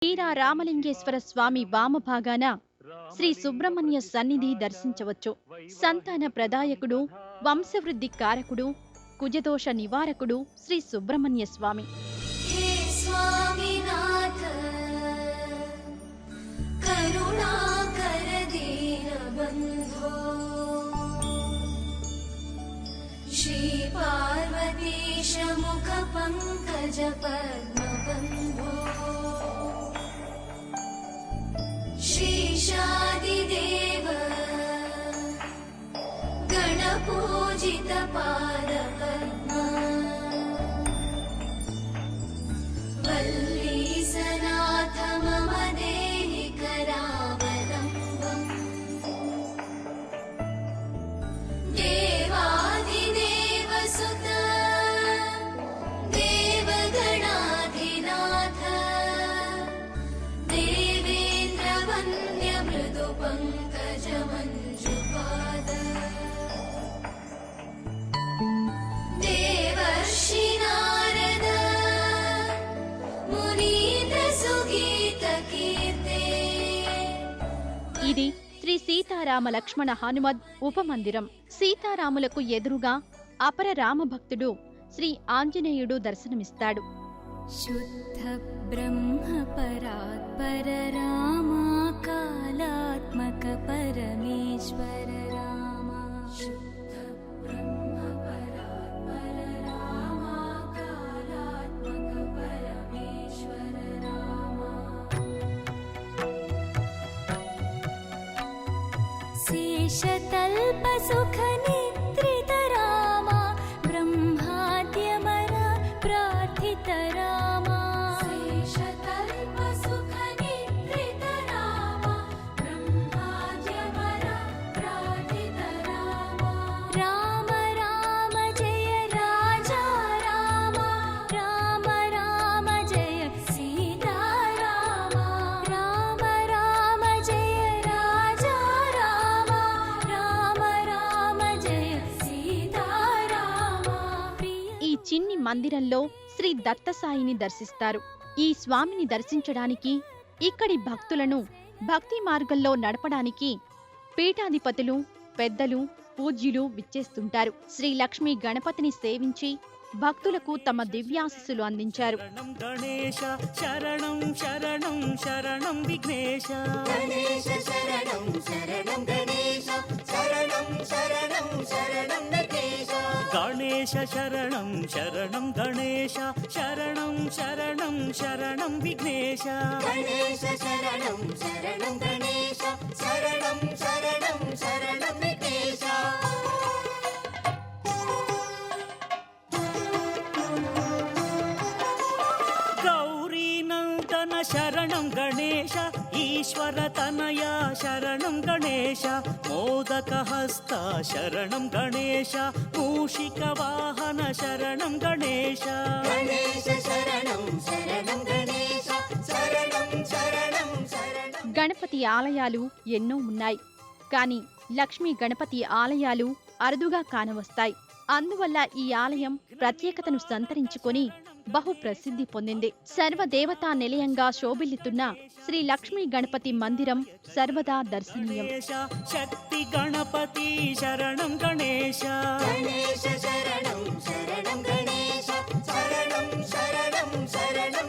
శ్రీరా రామలింగేశ్వర స్వామి వామభాగాన శ్రీ సుబ్రహ్మణ్య సన్నిధి దర్శించవచ్చు. సంతాన ప్రదాయకుడు, వంశవృద్ధి కారకుడు, కుజదోష నివారకుడు శ్రీ సుబ్రహ్మణ్య స్వామి. శ్రీ పార్వతీశ ముఖ పంకజ పద్మబంధో శ్రీశాదిదేవ గణపూజిత పాద పద్మ వల్లీసనాథ మమ దేహి కరావలంబం దేవాదిదేవ సుత దేవగణాధినాథ దేవేంద్ర వన్య మృదు పంకజ మంజుపాద దేవర్షి నారద మునీంద్ర సుగీత కీర్తే. ఇది శ్రీ సీతారామ లక్ష్మణ హనుమద్ ఉపమందిరం. సీతారాములకు ఎదురుగా అపర రామభక్తుడు శ్రీ ఆంజనేయుడు దర్శనమిస్తాడు. శుద్ధ బ్రహ్మ పరాత్పర రామా కాలాత్మక పరమేశ్వర రామా. శుద్ధ బ్రహ్మ పరాత్పర రామా కాలాత్మక పరమేశ్వర రామా. శేషతల్ప సుఖ నిద్రిత రామా బ్రహ్మాద్యమర ప్రార్థిత రామా. శేషతల్ప సుఖ నిద్రిత రామా బ్రహ్మాద్యమర ప్రార్థిత రామా. రామ రామ జయ రాజా రామా. రామ రామ జయ సీతా రామా. రామ రామ జయ రాజా రామా. రామ రామ జయ సీతా రామా. ఈ చిన్ని మందిరంలో శ్రీ దత్తసాయిని దర్శిస్తారు. ఈ స్వామిని దర్శించడానికి, ఇక్కడి భక్తులను భక్తి మార్గంలో నడపడానికి పీఠాధిపతులు, పెద్దలు, పూజ్యులు విచ్చేస్తుంటారు. శ్రీ లక్ష్మీ గణపతిని సేవించి భక్తులకు తమ దివ్యాశీస్సులు అందించారు. గణేశ శరణం శరణం శరణం విఘ్నేశ. గణేశ శరణం శరణం గణేశ శరణం శరణం శరణం విఘ్నేశ. గణేశ శరణం శరణం గణేశ శరణం శరణం శరణం విఘ్నేశ. గణేశ శరణం శరణం గణేశ శరణం శరణం శరణం విఘ్నేశ. గౌరీనందన శరణం గణేశ ఈశ్వర తనయ శరణం గణేశ. మోదక హస్త శరణం గణేశ మూషిక వాహన శరణం గణేశ. గణేశ శరణం శరణం గణేశ శరణం శరణం శరణం. గణపతి ఆలయాలు ఎన్నో ఉన్నాయి, కాని లక్ష్మీ గణపతి ఆలయాలు అరుదుగా కానవస్తాయి. అందువల్ల ఈ ఆలయం ప్రత్యేకతను సంతరించుకొని బహు ప్రసిద్ధి పొందింది. సర్వదేవతా నిలయంగా శోభిల్లుతున్న శ్రీ లక్ష్మీ గణపతి మందిరం సర్వదా దర్శనీయం. శక్తి గణపతి శరణం గణేశ. గణేశ శరణం శరణం గణేశ శరణం శరణం శరణం